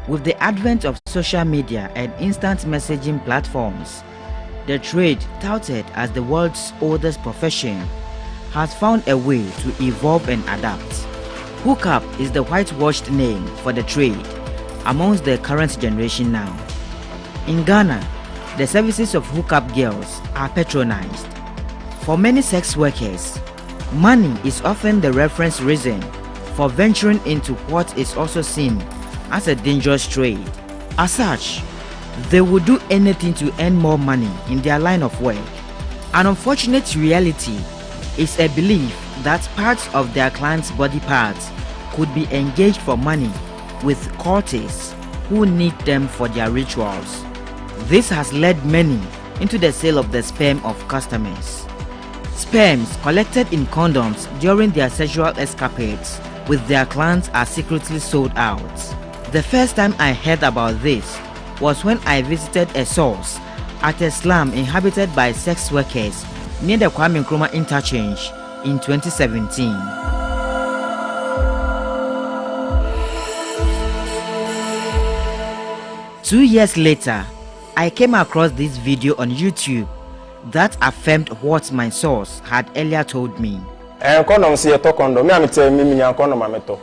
With the advent of social media and instant messaging platforms, the trade, touted as the world's oldest profession, has found a way to evolve and adapt. Hookup is the whitewashed name for the trade amongst the current generation now. In Ghana, the services of hookup girls are patronized. For many sex workers, money is often the reference reason for venturing into what is also seen as a dangerous trade. As such, they would do anything to earn more money in their line of work. An unfortunate reality is a belief that parts of their clients' body parts could be engaged for money with cultists who need them for their rituals. This has led many into the sale of the sperm of customers. Sperms collected in condoms during their sexual escapades with their clients are secretly sold out. The first time I heard about this was when I visited a source at a slum inhabited by sex workers near the Kwame Nkrumah interchange in 2017. Two years later, I came across this video on YouTube that affirmed what my source had earlier told me. Condom see a condom. Me tell me condom ameto.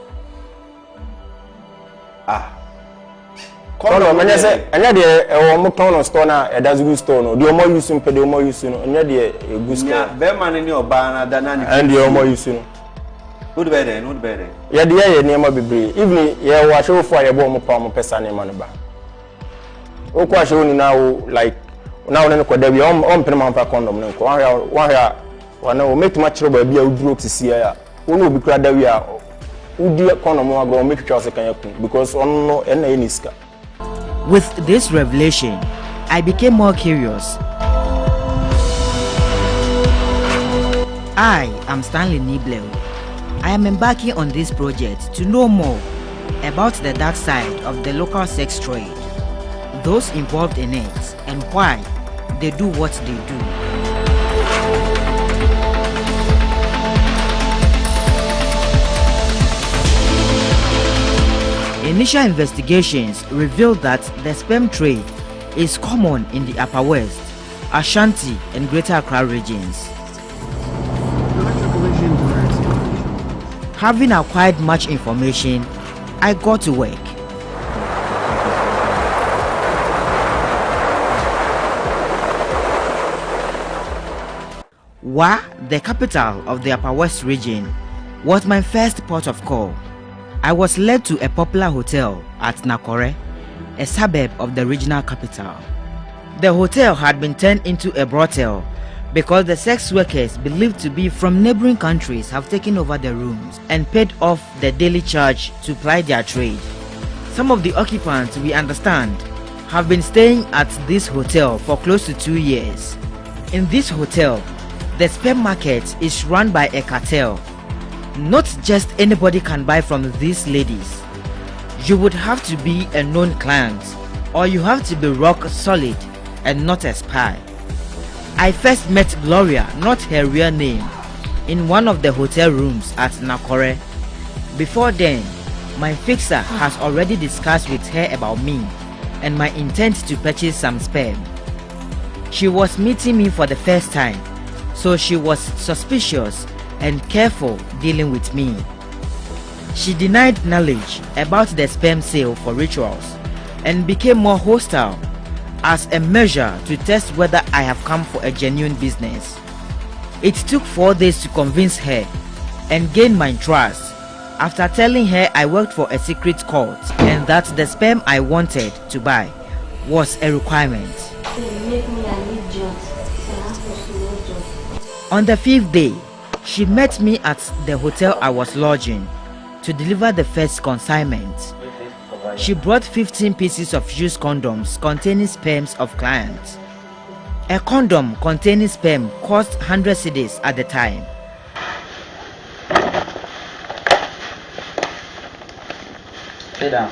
Condom anya say anya de e wo condom store na e das good store no. The omo use mpe the omo use no. Anya de e good store. Be man ni oba na da na ni. And the omo use no. Good be there, good be there. Ya de ye ne ma bebre. Even ye wa show for ye bo mo pa mo pesa ne ma no ba. O kwa show ni na wo like now no ko da bi on pene man pa condom no ko. One o make too much trouble be a udro tisi ya. Onu obi kura da wi a udi condom wa go make sure say kan yakun because on no na ye niska. With this revelation, I became more curious. I am Stanley Nibleu. I am embarking on this project to know more about the dark side of the local sex trade, those involved in it, and why they do what they do. Initial investigations revealed that the sperm trade is common in the Upper West, Ashanti, and Greater Accra regions. Having acquired much information, I got to work. Wa, the capital of the Upper West region, was my first port of call. I was led to a popular hotel at Nakore, a suburb of the regional capital. The hotel had been turned into a brothel because the sex workers believed to be from neighboring countries have taken over the rooms and paid off the daily charge to ply their trade. Some of the occupants, we understand, have been staying at this hotel for close to 2 years. In this hotel, the sperm market is run by a cartel. Not just anybody can buy from these ladies. You would have to be a known client, or you have to be rock solid and not a spy. I first met Gloria, not her real name, in one of the hotel rooms at Nakore. Before then, my fixer has already discussed with her about me and my intent to purchase some sperm. She was meeting me for the first time, so she was suspicious and careful dealing with me. She denied knowledge about the sperm sale for rituals and became more hostile as a measure to test whether I have come for a genuine business. It took 4 days to convince her and gain my trust after telling her I worked for a secret cult and that the sperm I wanted to buy was a requirement. On the 5th day, she met me at the hotel I was lodging to deliver the first consignment. She brought 15 pieces of used condoms containing sperms of clients. A condom containing sperm cost 100 cedis at the time. Sit down.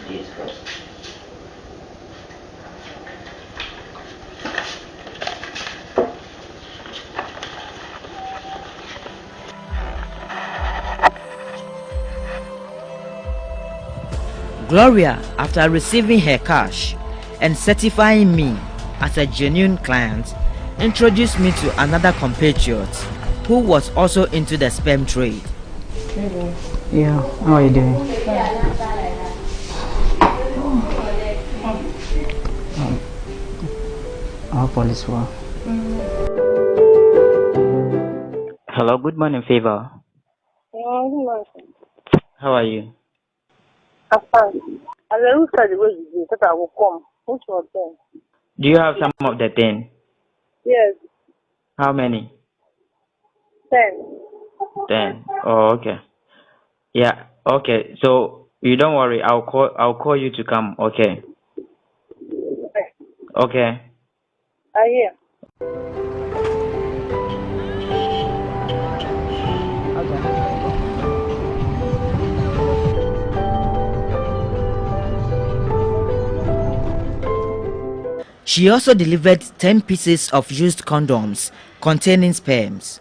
Yes, first. Gloria, after receiving her cash and certifying me as a genuine client, introduced me to another compatriot who was also into the sperm trade. Yeah, how are you doing? Our police were. Hello, good morning, Favor. Good morning. How are you? I'm fine. I will start the way you do that. I will come. Which was then? Do you have some of the thing? Yes, How many? 10. 10. Oh, okay. Yeah, okay. So you don't worry. I'll call you to come. Okay. Okay. I hear. She also delivered 10 pieces of used condoms containing sperms.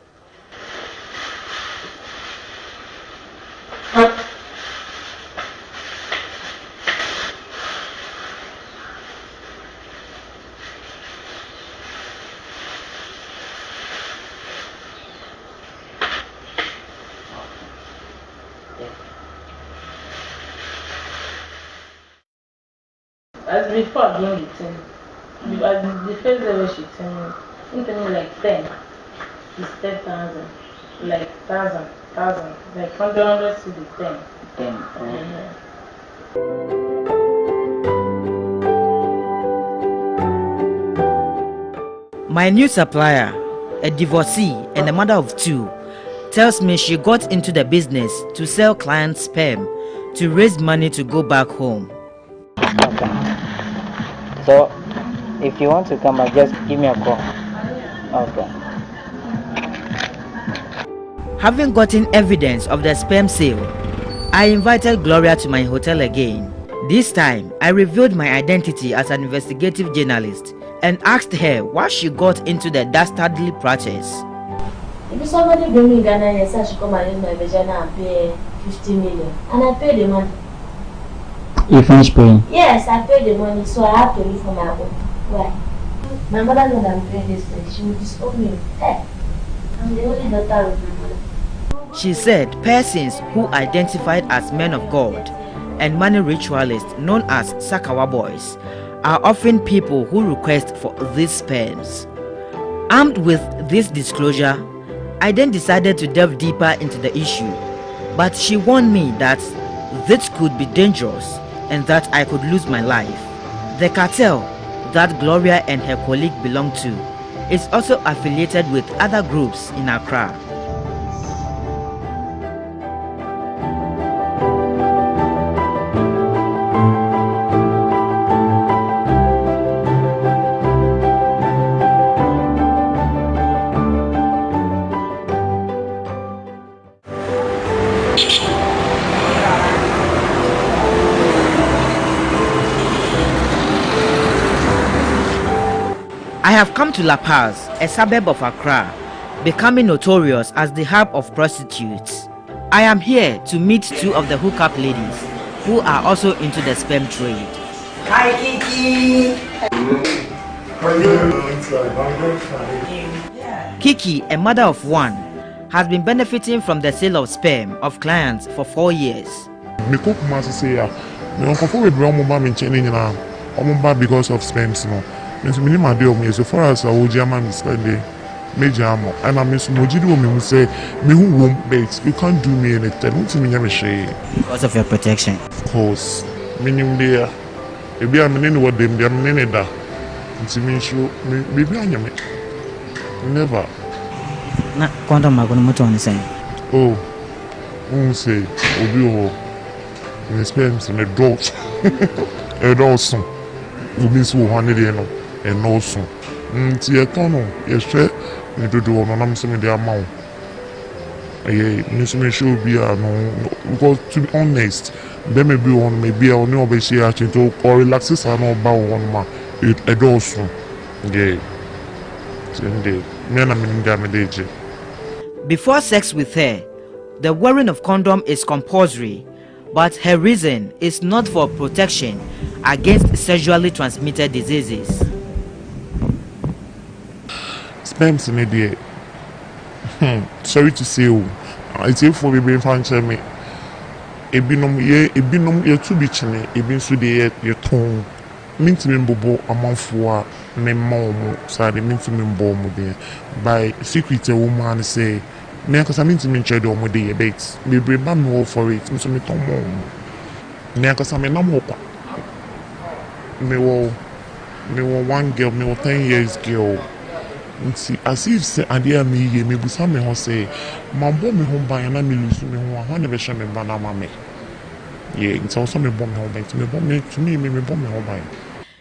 As before doing the thing, as the first day she told me, something like 10 is 10,000, like thousand, like 100 to the 10. 10. Yeah. My new supplier, a divorcee and a mother of 2, tells me she got into the business to sell clients' sperm to raise money to go back home. Okay. So, if you want to come back, just give me a call. Okay. Having gotten evidence of the sperm sale, I invited Gloria to my hotel again. This time, I revealed my identity as an investigative journalist and asked her why she got into the dastardly practice. If somebody bring me Ghana, yes, I should come and use my vagina and pay 50 million. And I pay the money. You finished paying? Yes, I pay the money, so I have to leave for my own. Why? My mother knows I'm paying this place. She will disown me. Hey, I'm the only daughter of my mother. She said persons who identified as men of God and money ritualists known as Sakawa boys are often people who request for these sperms. Armed with this disclosure, I then decided to delve deeper into the issue, but she warned me that this could be dangerous and that I could lose my life. The cartel that Gloria and her colleague belong to is also affiliated with other groups in Accra. I have come to La Paz, a suburb of Accra, becoming notorious as the hub of prostitutes. I am here to meet 2 of the hookup ladies who are also into the sperm trade. Hi, Kiki! Kiki, a mother of 1, has been benefiting from the sale of sperm of clients for 4 years. Because of sperms, no. So far as I would major ammo, and I miss Mojido say, me who won't bait, you can't do me anything. Because of your protection. Of course, meaning there, if you are meaning what them, they are meaning that. It's mean sure, maybe I am it. Never. Na condom are going to say. Oh, won't say, Obi, in the sperms and the dogs. A dawson. You miss 100 and also. Tia Tono, yes, sir. You do on I'm saying the amount. Yeah, Miss me should be no because to be honest, there may be one maybe I know be she actually to or relaxes are not about one ma it also. Yeah. Indeed. Me na me ndamage. Before sex with her, the wearing of condom is compulsory, but her reason is not for protection against sexually transmitted diseases. Sperms in the sorry to say, it's if for be fan me. Ebinom ye to be chene, ebin so de ye ton. Mintimi mbobo amanfo a me mom so de mintimi mbo mo de by secret a woman say me akasa mintimi nche de omo de ye bet me breba me for it me so me ton mom me akasa me nam okwa me wo one girl me wo 10 years girl nti as if say ade me ye me busa me ho say mambo me ho ban na me lusu me ho ho ne be hye me ba na ma me yeah nti also me bomb me ho ban me bomb me to me bomb me ho ban.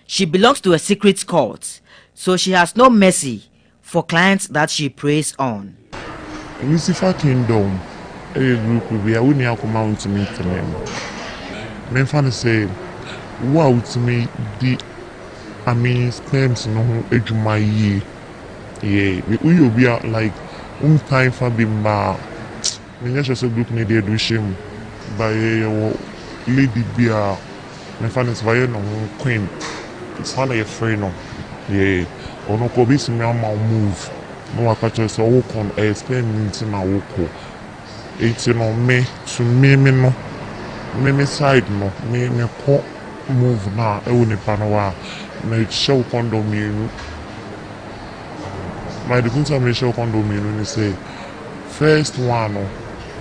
She belongs to a secret cult, so she has no mercy for clients that she preys on. Lucifer Kingdom, a group we are winning out to meet them. Men fan say, wow to me, sperms no edge my ye. Yeah, we will be like, time for being ma. Me just a group need to do shame by lady beer. Men fan is via no queen. It's not a friend, no. Yeah, or no could be some move. No, I catch us a walk on a experiment in my walk. It's no me to me, no. Me side, no. Me co move now. I wouldn't panoa. Me show condominium. My defense of me show condominium. Say, first one,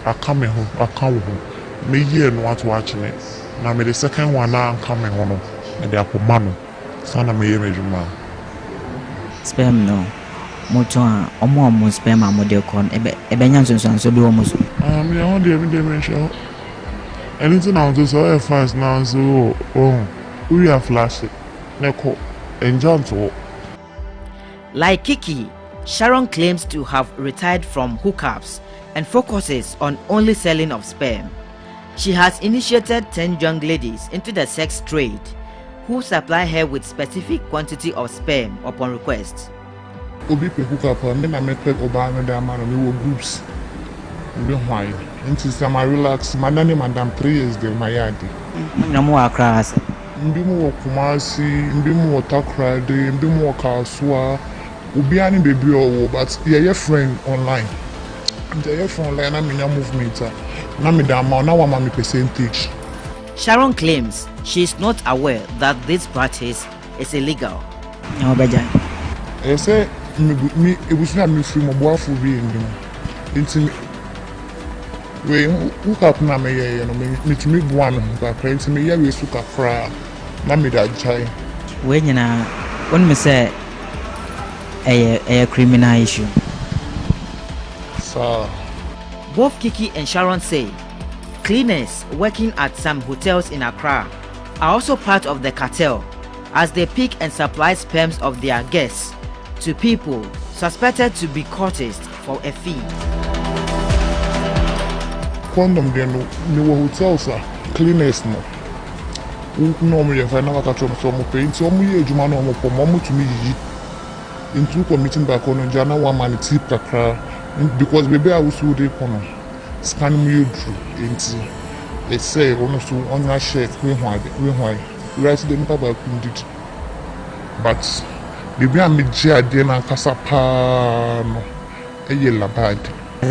I come home, I come home. Me year no what watching it. Now me the second one now I'm coming home. And they are for mano. Sana me yemejuma. Sperm no. Moto a omo sperm a model kon ebe nyanso so bi omo so. Me I want the everyday mention. Anything I want to say fast now so we are flash it. Neko enjoy to. Like Kiki, Sharon claims to have retired from hookups and focuses on only selling of sperm. She has initiated 10 young ladies into the sex trade, who supply her with specific quantity of sperm upon request. Obi pe hook up and then I met Oba and the man we were groups. We why. Until some I relax, madam madam 3 years there my yard. No more across. Mbi mu Kumasi, mbi mu Takra, mbi mu Kasua. Obi ani baby o but your friend online. Your friend online na me movement. Na me da ma na wa ma me percentage. Sharon claims she is not aware that this practice is illegal. No, I say me it was not me free my boyfriend be in them. Into we hook up na me you know me to me one ka client me ya we suka fra na me da chai. We nyina when me say a criminal issue. So both Kiki and Sharon say cleaners working at some hotels in Accra are also part of the cartel, as they pick and supply sperms of their guests to people suspected to be courtesed for a fee. Condom there no hotels are cleaners no. No me find na ka trom so mo pay nti omo ye adwuma na omo pom omo tumi yi into committing back on jana one man tip kakra because baby I was so dey kono scan me through nti they say ono so on your shirt we why right the nipa ba kundit but baby am je ade na kasa pa no eye la bad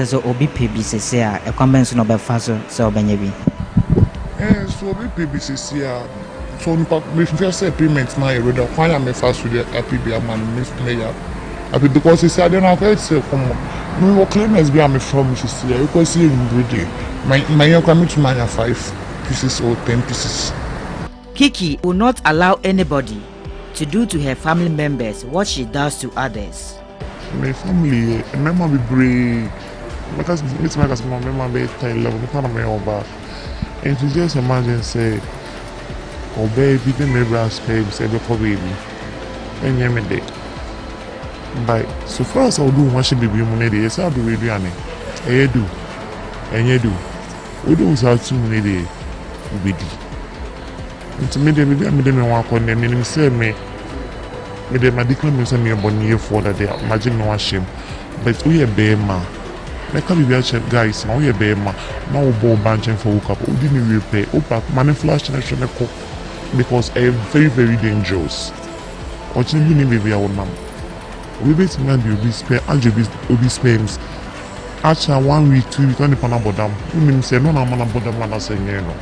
So obi pebi sese a ekwamben no be faso se obenya bi. So obi pebi sese a so nipa me first payment na e read kwan ya me faso de api man me ya api because he said na quite say come me wo claimants be am from sese a because see every day my yakwa me to man 5 pieces or 10 pieces. Kiki will not allow anybody to do to her family members what she does to others. My family, remember be brave. Because it's my cause my mama be 10 level, because I'm over. And to just imagine say, oh baby, the me brass baby, say before baby. And yeah me day. But so far as I do what she be money day, so I be with you and I do. and you do. We do without 2 minutes. We do. Into me, maybe I made me walk on them and say me. Maybe my decline is a mere bonnier for that day. Imagine no shame. But we a bear man. Like how we are guys, now we a bear man. Now we ball bunching for hook up. We didn't repay. Opa, man, flash and I should cook because I am very, very dangerous. Watching me, baby, our mom. We bet me and you be spare, and you be sperms. After 1 week, 2 weeks, on the panabodam. You mean say no, I'm about the man saying no.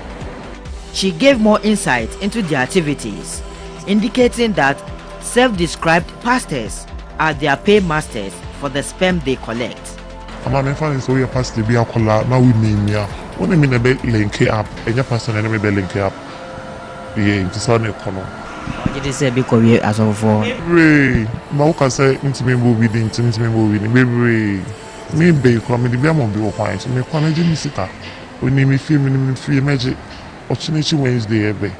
She gave more insight into their activities, indicating that self-described pastors are their paymasters for the sperm they collect. I'm an infant, so we are past the beer collar. Now we mean ya. When I mean a bit link up, and your person and maybe link up. Yeah, it's on the corner. What did you say? Because we as of for. Ray, Mauka say into me movie, into me movie, baby. Me be coming the beer won't be open. So me come Jimmy Sita. We name me film free magic. Opportunity Wednesday every.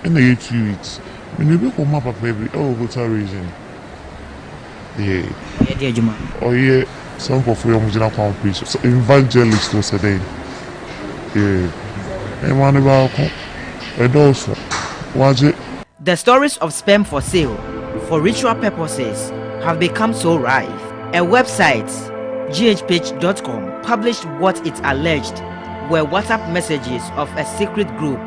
And the 2 weeks. When you be home up baby, oh, what's our reason? Yeah. Yeah, dear Juma. Oh yeah, some for free original preach. So evangelist was a day. Yeah. And one about and also was it? The stories of sperm for sale for ritual purposes have become so rife. A website, ghpage.com, published what it alleged were WhatsApp messages of a secret group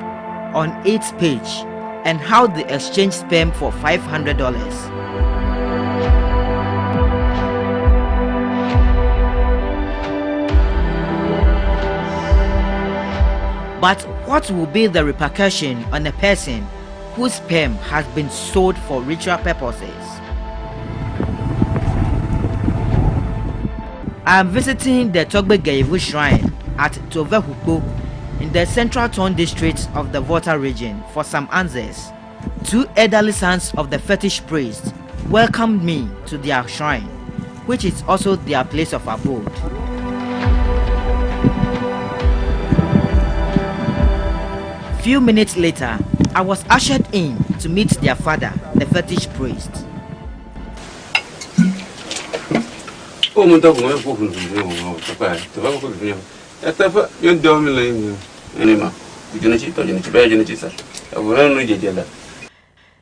on its page and how they exchanged sperm for $500. But what will be the repercussion on a person whose sperm has been sold for ritual purposes? I am visiting the Togbe Gaivu Shrine at Tovehupo in the Central Town district of the Volta region for some answers. 2 elderly sons of the fetish priest welcomed me to their shrine, which is also their place of abode. Few minutes later, I was ushered in to meet their father, the fetish priest.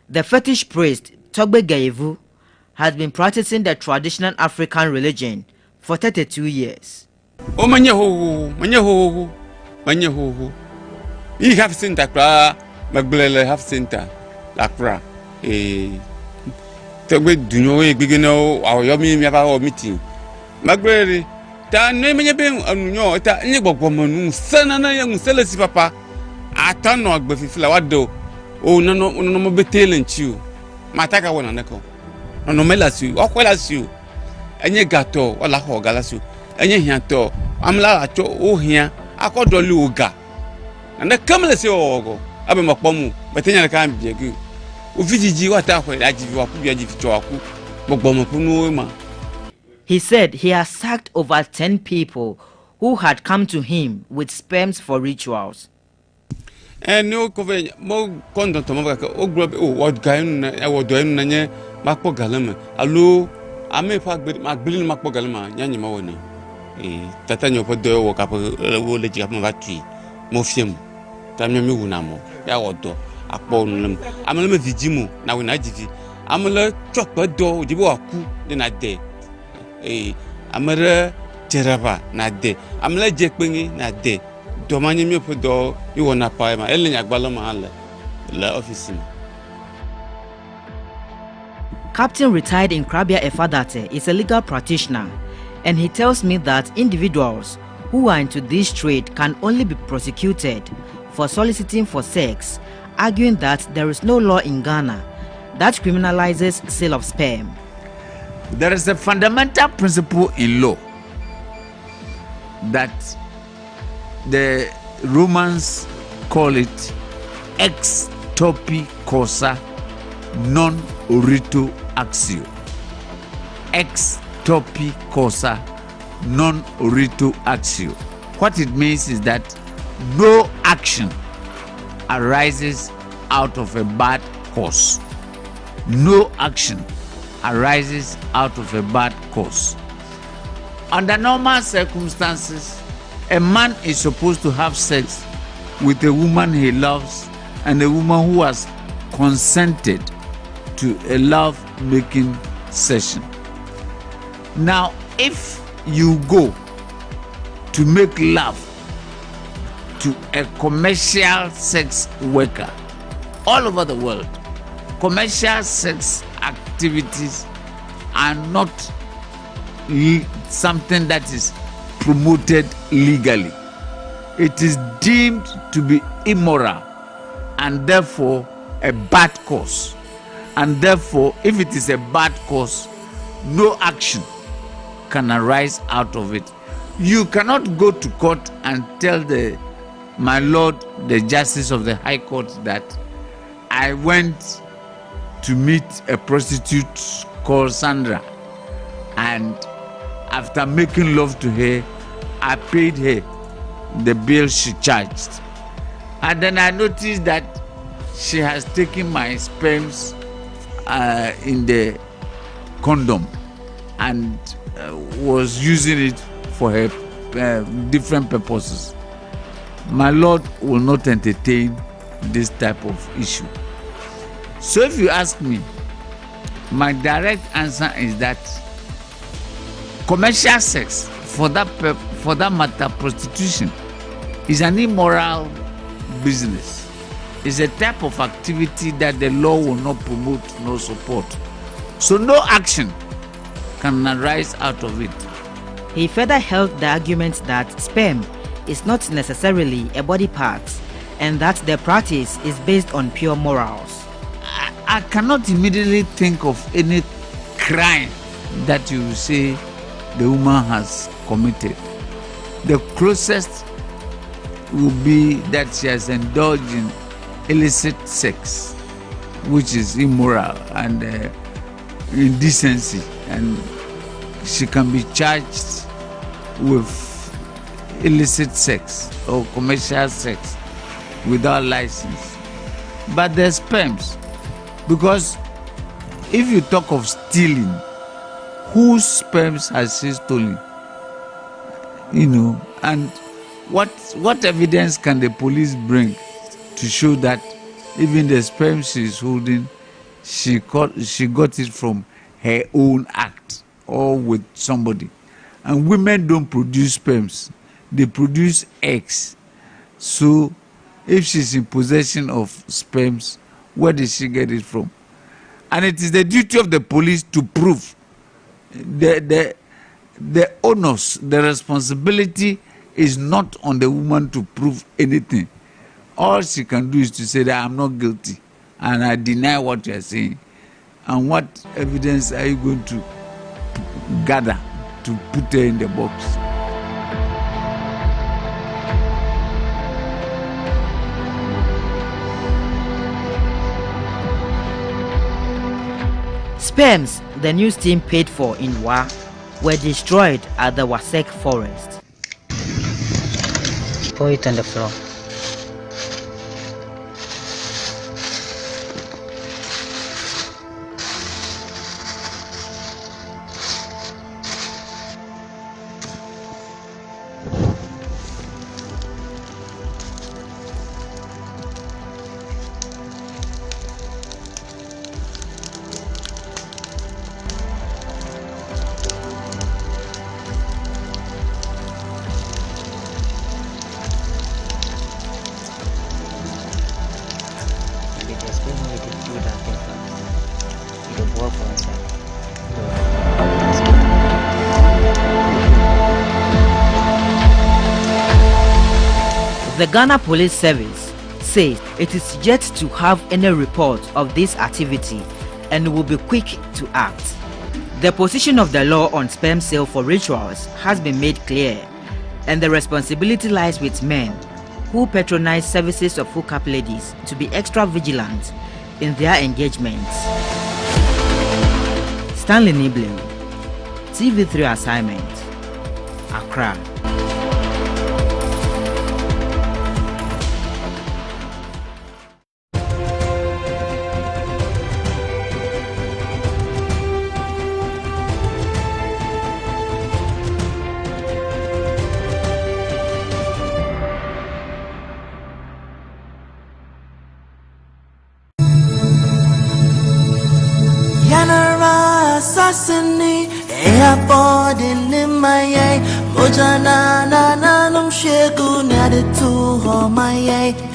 The fetish priest, Togbe Gaivu, has been practicing the traditional African religion for 32 years. You have seen that Magbele have seen that Lakra. Togbe do no begin our yomi meeting. Magbele, ta name ye ben no ta any woman, son and young sellers papa. I turn no befla wado. Oh no be tailing you. Mataka one anako. No melas you, or quellas you. And ye gato, or la ho galasu. And ye hianto. I'm la cho oh here. I called Luga. And the camera say, oh, I be Mapomu, but then I can't be a good. Ufiji, what I give you up, He said he has sacked over 10 people who had come to him with sperms for rituals. And no cover more content to Mavaka, oh, grab, oh, what guy I was doing, Nanya, Mapo Galama, allo, I may pack with Macbillion Mapo Galama, Yanni Mawani. Tatanya Podo woke up a village of Mavati, Mofium. Tammy Wunamo, Yawoto, upon them. I'm a little vigimu, now in IGV. I'm a little chocolate door, the waku, then I day. I'm a terava, not day. I'm a jack bingy, not day. Domani me put door, you want to pay my Elena Balama, la office. Captain retired in Krabia Efadate is a legal practitioner, and he tells me that individuals who are into this trade can only be prosecuted for soliciting for sex, arguing that there is no law in Ghana that criminalizes sale of sperm. There is a fundamental principle in law that the Romans call it ex topi causa non orito axio. Ex topi causa non orito axio. What it means is that no action arises out of a bad cause. No action arises out of a bad cause. Under normal circumstances, A man is supposed to have sex with a woman he loves and a woman who has consented to a love-making session. Now, if you go to make love to a commercial sex worker all over the world, commercial sex activities are not something that is promoted legally. It is deemed to be immoral and therefore a bad cause. And therefore, if it is a bad cause, no action can arise out of it. You cannot go to court and tell my lord, the justice of the High Court, that I went to meet a prostitute called Sandra, and after making love to her, I paid her the bill she charged. And then I noticed that she has taken my sperms in the condom and was using it for her different purposes. My lord will not entertain this type of issue. So if you ask me, my direct answer is that commercial sex, for that matter, prostitution, is an immoral business. It's a type of activity that the law will not promote nor support. So no action can arise out of it. He further held the argument that sperm is not necessarily a body part and that the practice is based on pure morals. I cannot immediately think of any crime that you say the woman has committed. The closest will be that she has indulged in illicit sex, which is immoral and indecency, and she can be charged with illicit sex or commercial sex without license. But the sperms, because if you talk of stealing, whose sperms has she stolen? And what evidence can the police bring to show that even the sperm she is holding, she got it from her own act or with somebody? And women don't produce sperms, they produce eggs. So if she's in possession of sperms, where did she get it from? And it is the duty of the police to prove. The onus, the responsibility is not on the woman to prove anything. All she can do is to say that I'm not guilty and I deny what you are saying. And what evidence are you going to gather to put her in the box? Sperms the news team paid for in Wa were destroyed at the Wasek forest. Pour it on the floor. The Ghana Police Service says it is yet to have any report of this activity and will be quick to act. The position of the law on sperm sale for rituals has been made clear, and the responsibility lies with men who patronize services of hookup ladies to be extra vigilant in their engagements. Stanley Nibley, TV3 assignment, Accra. Asini, ea boarding in my ay, Mojana, num shegu, near the two, my ay.